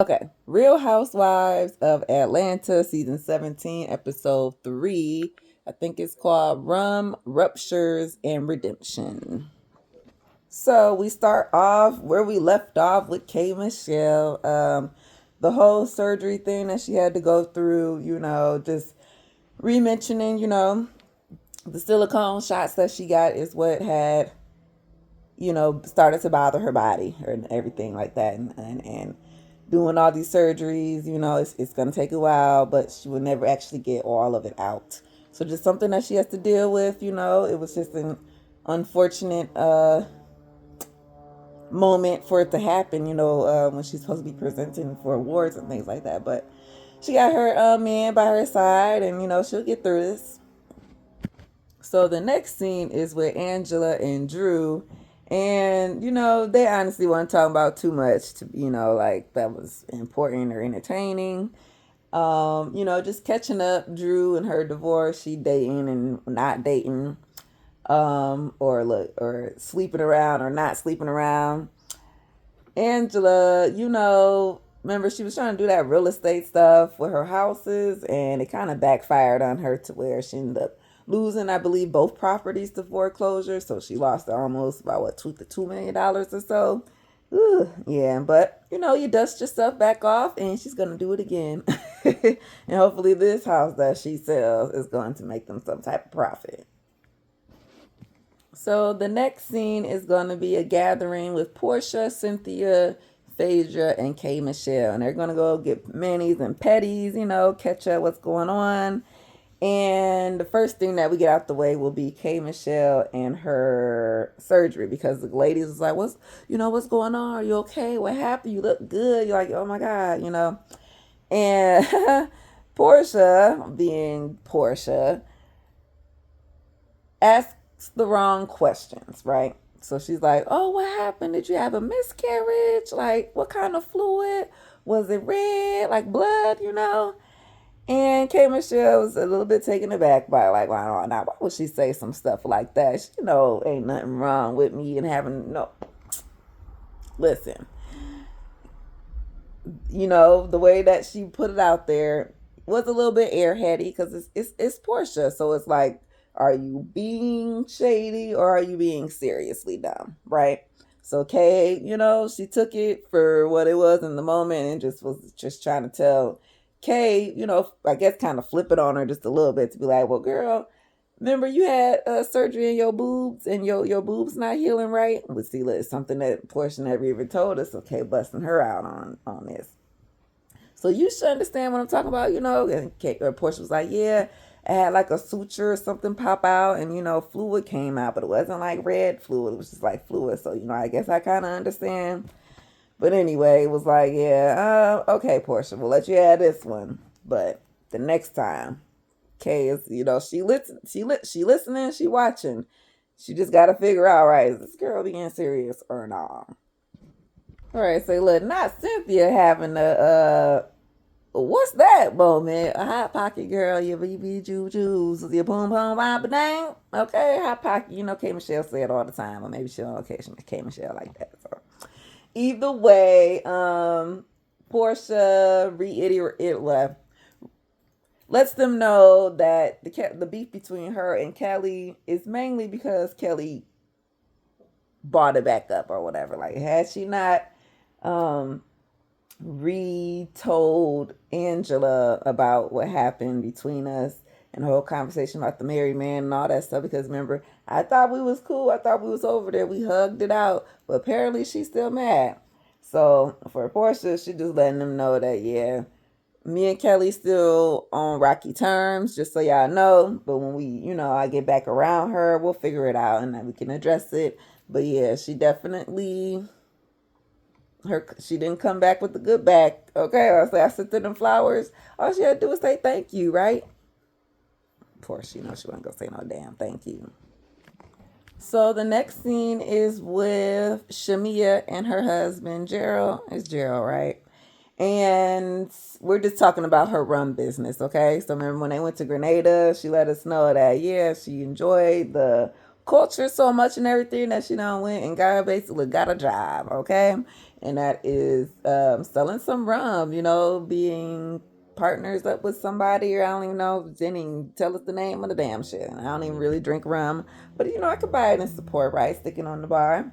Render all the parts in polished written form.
Okay, Real Housewives of Atlanta, season 17, episode 3. I think it's called Raptures and Redemption. So we start off where we left off with K Michelle. The whole surgery thing that she had to go through, just re-mentioning, the silicone shots that she got is what had, started to bother her body and everything like that. And doing all these surgeries, it's going to take a while, but she will never actually get all of it out. So just something that she has to deal with, it was just an unfortunate moment for it to happen, when she's supposed to be presenting for awards and things like that. But she got her man by her side, and, she'll get through this. So the next scene is with Angela and Drew. And, they honestly weren't talking about too much to, like that was important or entertaining. Just catching up, Drew and her divorce, she dating and not dating, or sleeping around or not sleeping around. Angela, remember she was trying to do that real estate stuff with her houses, and it kind of backfired on her to where she ended up losing, I believe, both properties to foreclosure. So she lost almost about what $2 million or so. Ooh, yeah, but you dust yourself back off, and she's gonna do it again, and hopefully, this house that she sells is going to make them some type of profit. So the next scene is going to be a gathering with Portia, Cynthia, Phaedra, and K Michelle. And they're going to go get manis and petties, catch up what's going on. And the first thing that we get out the way will be K Michelle and her surgery, because the ladies is like, what's going on? Are you okay? What happened? You look good. You're like, oh my God. And Portia, being Portia, asks the wrong questions, right? So she's like, oh, what happened? Did you have a miscarriage? Like, what kind of fluid? Was it red, like blood? And K Michelle was a little bit taken aback by, like, wow, now why would she say some stuff like that? Ain't nothing wrong with me and having no. Listen, the way that she put it out there was a little bit airheady, because it's Portia, so it's like, are you being shady or are you being seriously dumb, right? So Kay, she took it for what it was in the moment and just was just trying to tell Kay, I guess kind of flip it on her just a little bit to be like, well, girl, remember you had surgery in your boobs and your boobs not healing right? But see, it's something that Portia never even told us. Okay, busting her out on this. So you should understand what I'm talking about, And Portia was like, yeah, I had like a suture or something pop out, and fluid came out, but it wasn't like red fluid. It was just like fluid. So I guess I kind of understand. But anyway, it was like, yeah, okay, Portia, we'll let you have this one, but the next time, Kay is, she listening, she watching. She just got to figure out, right, is this girl being serious or not? All right, so look, not Cynthia having a what's that moment? A hot pocket girl, your BB juju's, your boom boom bop dang. Okay, hot pocket. K Michelle say it all the time, or maybe she don't know K Michelle like that. So either way, Portia lets them know that the beef between her and Kelly is mainly because Kelly brought it back up or whatever. Like, had she not um retold Angela about what happened between us and the whole conversation about the married man and all that stuff, because remember, I thought we was cool. I thought we was over there. We hugged it out. But apparently she's still mad. So for Portia, she just letting them know that, yeah, me and Kelly still on rocky terms, just so y'all know. But when we, I get back around her, we'll figure it out and then we can address it. But yeah, she definitely she didn't come back with the good back. Okay, I sent her them flowers. All she had to do was say thank you, right? Of course, she wasn't gonna say no damn thank you. So the next scene is with Shamia and her husband Gerald. It's Gerald, right? And we're just talking about her rum business, okay? So remember when they went to Grenada, she let us know that, yeah, she enjoyed the culture so much and everything that she done went and got a job, okay? And that is selling some rum, being partners up with somebody, or I don't even know. Jenny, tell us the name of the damn shit. I don't even really drink rum, but I could buy it in support, right? Sticking on the bar.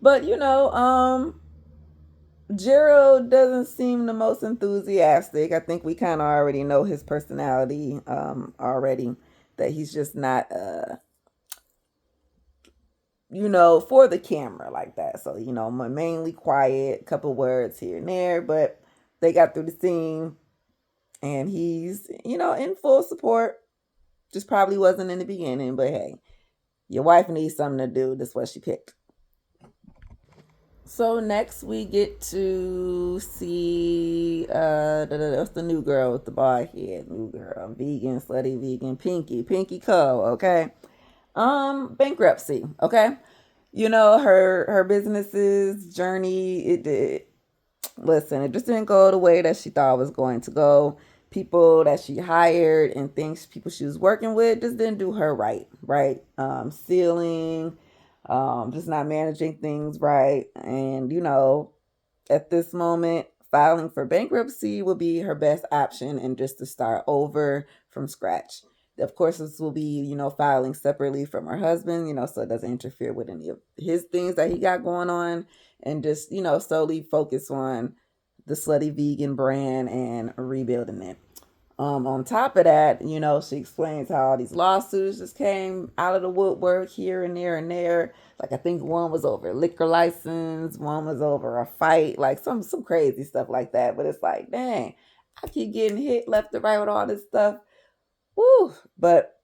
But Gerald doesn't seem the most enthusiastic. I think we kind of already know his personality already, that he's just not for the camera like that. So, mainly quiet, couple words here and there, but they got through the scene and he's, in full support. Just probably wasn't in the beginning, but hey, your wife needs something to do. That's what she picked. So next we get to see what's the new girl with the bald head? New girl, vegan, slutty vegan, Pinky Co. Okay, bankruptcy. Okay, her business's journey. It did. Listen, it just didn't go the way that she thought it was going to go. People that she hired and people she was working with just didn't do her right. Right, stealing, just not managing things right. And, at this moment, filing for bankruptcy will be her best option and just to start over from scratch. Of course, this will be, filing separately from her husband, so it doesn't interfere with any of his things that he got going on, and just, solely focus on the slutty vegan brand and rebuilding it. On top of that, she explains how all these lawsuits just came out of the woodwork here and there and there. Like, I think one was over liquor license, one was over a fight, like some crazy stuff like that. But it's like, dang, I keep getting hit left and right with all this stuff. Woo! But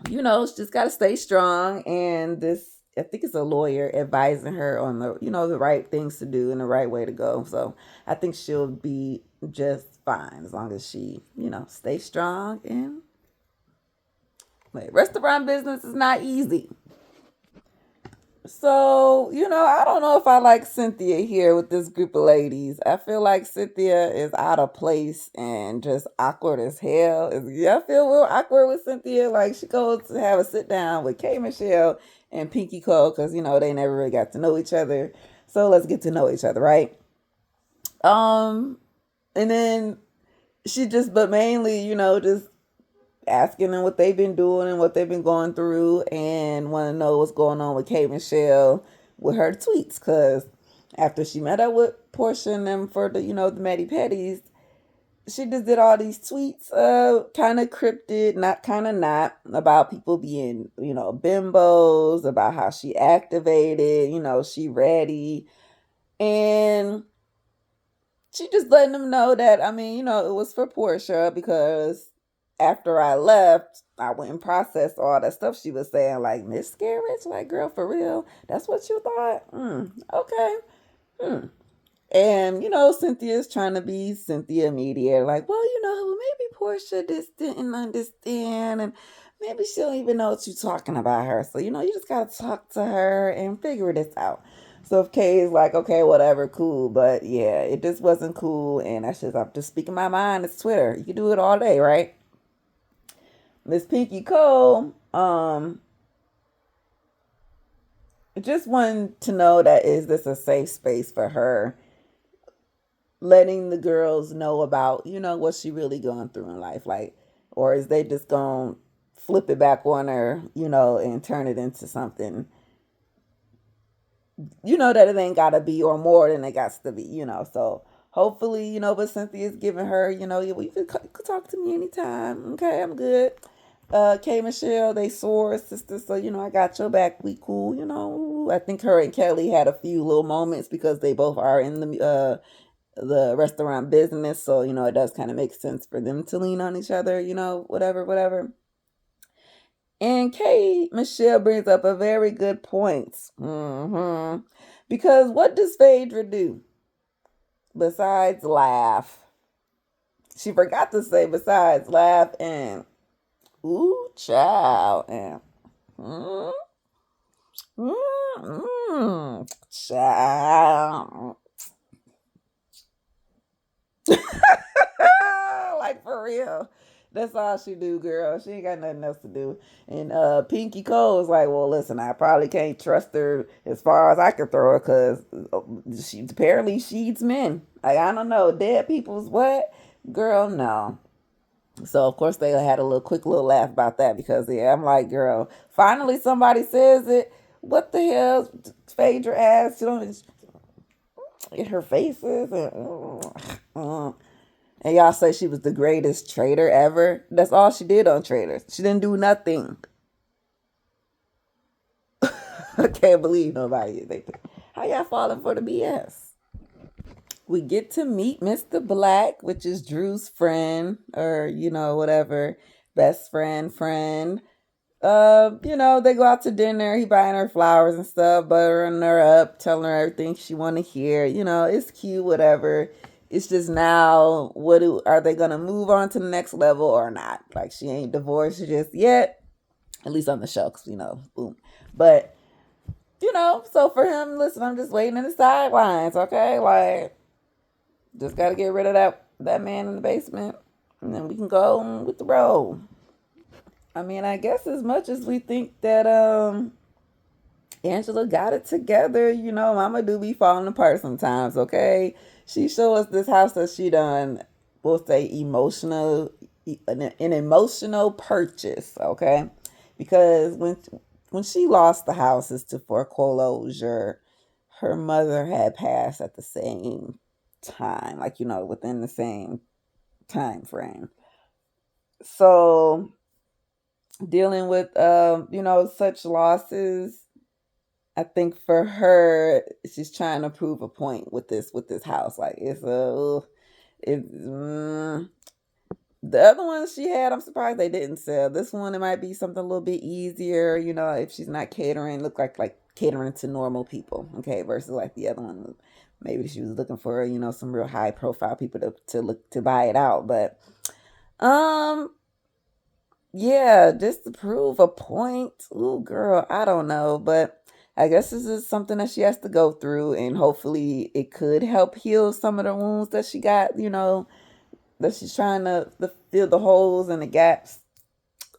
she just got to stay strong. And this, I think it's a lawyer advising her on the right things to do and the right way to go. So I think she'll be just fine as long as she, stay strong. And restaurant business is not easy. So, I don't know if I like Cynthia here with this group of ladies. I feel like Cynthia is out of place and just awkward as hell. I feel real awkward with Cynthia. Like, she goes to have a sit down with K. Michelle and Pinky Cole because, they never really got to know each other. So let's get to know each other, right? And then but mainly, just asking them what they've been doing and what they've been going through, and want to know what's going on with Kate Michelle with her tweets. Because after she met up with Portia and them for the the Matty Petties, she just did all these tweets, kind of cryptid, not about people being bimbos, about how she activated, she ready, and she just letting them know that, it was for Portia, because after I left, I went and processed all that stuff she was saying, like miscarriage, like, girl, for real, that's what you thought? Okay. And Cynthia's trying to be Cynthia mediator, like, well, maybe Portia just didn't understand, and maybe she don't even know what you're talking about her. So you just gotta talk to her and figure this out. So if Kay is like, okay, whatever, cool, but yeah, it just wasn't cool, and I'm just speaking my mind. It's Twitter. You can do it all day, right? Miss Pinky Cole, just wanted to know that is this a safe space for her, letting the girls know about, what she really going through in life, like, or is they just gonna flip it back on her, and turn it into something, that it ain't gotta be, or more than it got to be, so hopefully, but Cynthia's giving her, well, you could talk to me anytime, okay, I'm good. K Michelle, they soar sisters, so I got your back. We cool, I think her and Kelly had a few little moments because they both are in the restaurant business, so it does kind of make sense for them to lean on each other, whatever. And K Michelle brings up a very good point, because what does Phaedra do besides laugh? She forgot to say besides laugh and ooh, child, and child. Like, for real. That's all she do, girl. She ain't got nothing else to do. And Pinky Cole was like, well, listen, I probably can't trust her as far as I can throw her because she apparently she eats men. Like, I don't know, dead people's what? Girl, no. So of course they had a little quick little laugh about that because yeah, I'm like, girl, finally somebody says it. What the hell? Fade your ass. You know, in her faces and y'all say she was the greatest trader ever. That's all she did on Traders. She didn't do nothing. I can't believe nobody. How y'all falling for the BS? We get to meet Mr. Black, which is Drew's friend, or whatever, best friend. They go out to dinner. He buying her flowers and stuff, buttering her up, telling her everything she want to hear. It's cute, whatever. It's just now, are they gonna move on to the next level or not? Like she ain't divorced just yet, at least on the show, 'cause, boom. But so for him, listen, I'm just waiting in the sidelines, okay? Like, just gotta get rid of that man in the basement, and then we can go on with the road. I mean, I guess as much as we think that Angela got it together, Mama do be falling apart sometimes, okay? She show us this house that she done, we'll say an emotional purchase, okay? Because when she lost the houses to foreclosure, her mother had passed at the same time, like, within the same time frame. So dealing with such losses, I think for her she's trying to prove a point with this house. Like the other ones she had, I'm surprised they didn't sell. This one, it might be something a little bit easier, if she's not catering, look like catering to normal people, okay, versus like the other one, maybe she was looking for some real high profile people to buy it out. But um yeah, just to prove a point. Ooh, girl, I don't know, but I guess this is something that she has to go through, and hopefully it could help heal some of the wounds that she got. That she's trying to fill the holes and the gaps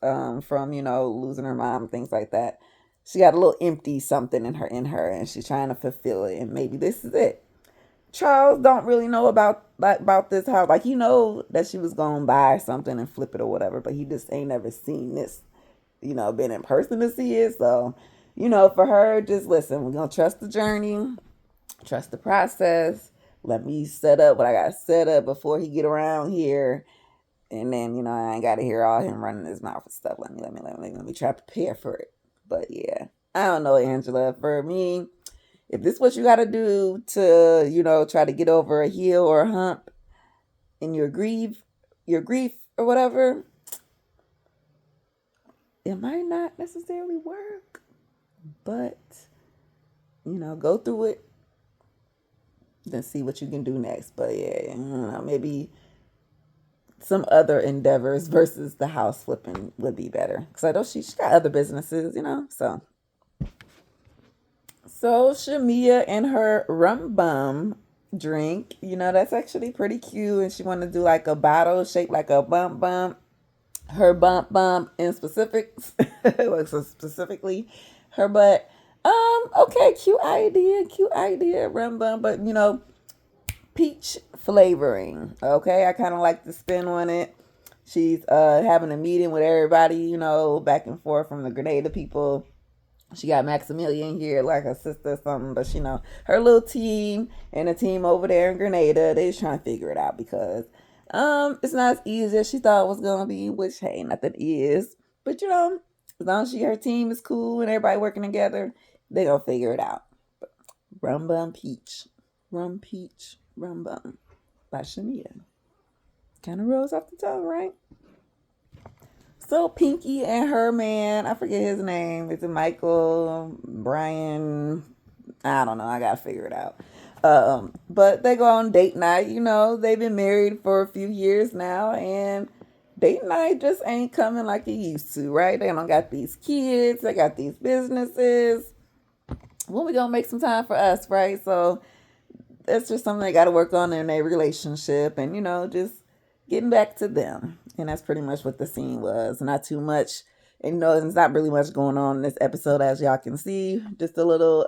from losing her mom, things like that. She got a little empty something in her, and she's trying to fulfill it, and maybe this is it. Charles don't really know about this house. Like, that she was gonna buy something and flip it or whatever, but he just ain't never seen this, been in person to see it. So, for her, just listen, we're gonna trust the journey, trust the process. Let me set up what I gotta set up before he get around here. And then, I ain't gotta hear all him running his mouth and stuff. Let me try to prepare for it. But yeah. I don't know, Angela. For me, if this is what you got to do to, try to get over a heel or a hump in your grief or whatever, it might not necessarily work. But, go through it, then see what you can do next. But yeah, I don't know, maybe some other endeavors versus the house flipping would be better. Because I know she's got other businesses, so. So Shamia and her rum bum drink, that's actually pretty cute. And she wanted to do like a bottle shaped like a bump bump. Her bump in specifics, so specifically her butt. Okay, cute idea, rum bum, but peach flavoring. Okay, I kind of like the spin on it. She's having a meeting with everybody, back and forth from the Grenada people. She got Maximilian here, like her sister or something, but her little team and a team over there in Grenada, they just trying to figure it out because it's not as easy as she thought it was gonna be, which hey, nothing is. But as long as her team is cool and everybody working together, they gonna figure it out. Rum Bum Peach. Rum Peach Rum Bum by Shamia. Kind of rolls off the tongue, right? So Pinky and her man, I forget his name. Is it Michael, Brian? I don't know. I gotta figure it out. But they go on date night. They've been married for a few years now, and date night just ain't coming like it used to, right? They don't got these kids. They got these businesses. When we gonna make some time for us, right? So that's just something they got to work on in their relationship, and just getting back to them. And that's pretty much what the scene was. Not too much. And there's not really much going on in this episode, as y'all can see. Just a little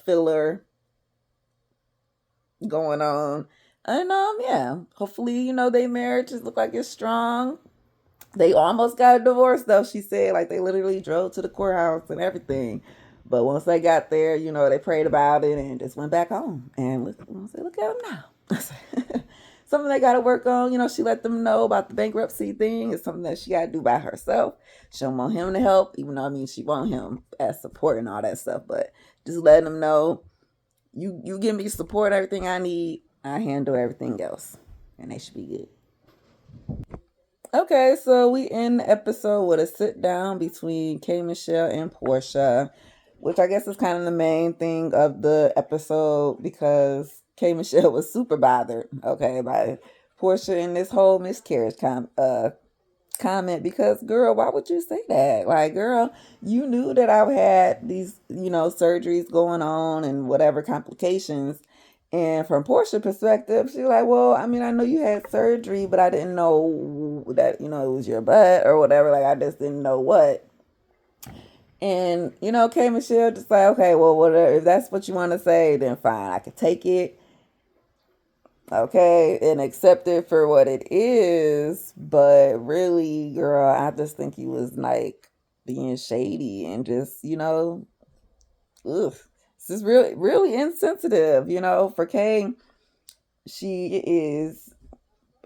filler going on. And yeah. Hopefully, their marriage just look like it's strong. They almost got a divorce though, she said. Like they literally drove to the courthouse and everything. But once they got there, they prayed about it and just went back home. And look at them now. Something they got to work on. She let them know about the bankruptcy thing. It's something that she got to do by herself. She don't want him to help, even though, she want him as support and all that stuff. But just letting them know, you give me support, everything I need. I handle everything else. And they should be good. Okay, so we end the episode with a sit down between K. Michelle and Portia, which I guess is kind of the main thing of the episode because K. Michelle was super bothered, okay, by Portia and this whole miscarriage comment because, girl, why would you say that? Like, girl, you knew that I had these, surgeries going on and whatever complications. And from Portia's perspective, she's like, well, I know you had surgery, but I didn't know that, it was your butt or whatever. Like, I just didn't know what. And, K. Michelle just like, okay, well, whatever. If that's what you want to say, then fine. I could take it. Okay, and accept it for what it is. But really, girl, I just think he was like being shady and just, ugh. This is really, really insensitive, for Kay. She is,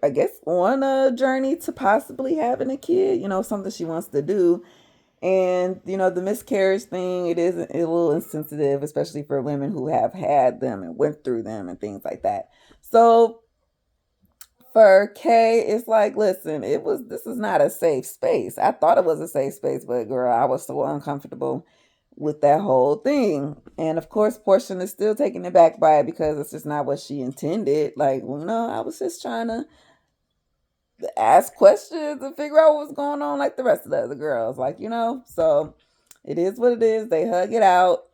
I guess, on a journey to possibly having a kid, something she wants to do. And, the miscarriage thing, it is a little insensitive, especially for women who have had them and went through them and things like that. So for Kay, it's like, listen, this is not a safe space. I thought it was a safe space, but girl, I was so uncomfortable with that whole thing. And of course, Portia is still taken aback by it because it's just not what she intended. Like, well, no, I was just trying to ask questions and figure out what's going on like the rest of the other girls. Like, so it is what it is. They hug it out.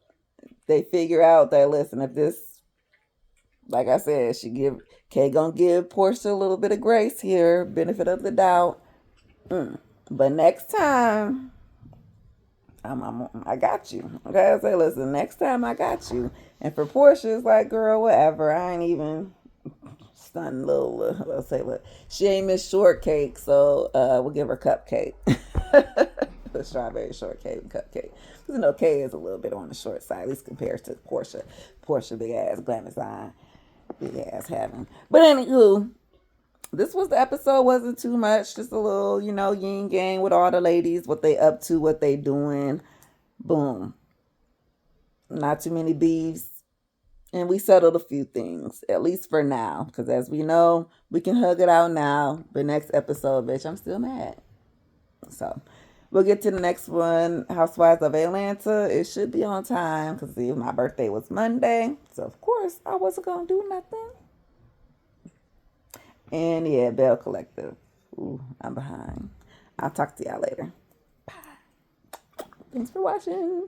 They figure out that, listen, if this, like I said, Kay gonna give Portia a little bit of grace here, benefit of the doubt. But next time, I got you. Okay, I say, listen, next time I got you. And for Portia, it's like, girl, whatever. I ain't even stunning little. Let's say, look, she ain't Miss Shortcake, so we'll give her Cupcake. The strawberry shortcake and cupcake. Because Kay is a little bit on the short side, at least compared to Portia. Portia, big ass glamazon, big ass having. But anywho, this was the episode. Wasn't too much, just a little, yin yang with all the ladies, what they up to, what they doing. Boom. Not too many beefs. And we settled a few things, at least for now. Because as we know, we can hug it out now. But next episode, bitch, I'm still mad. So we'll get to the next one, Housewives of Atlanta. It should be on time because my birthday was Monday. So of course, I wasn't going to do nothing. And yeah, Bell Collective. Ooh, I'm behind. I'll talk to y'all later. Bye. Thanks for watching.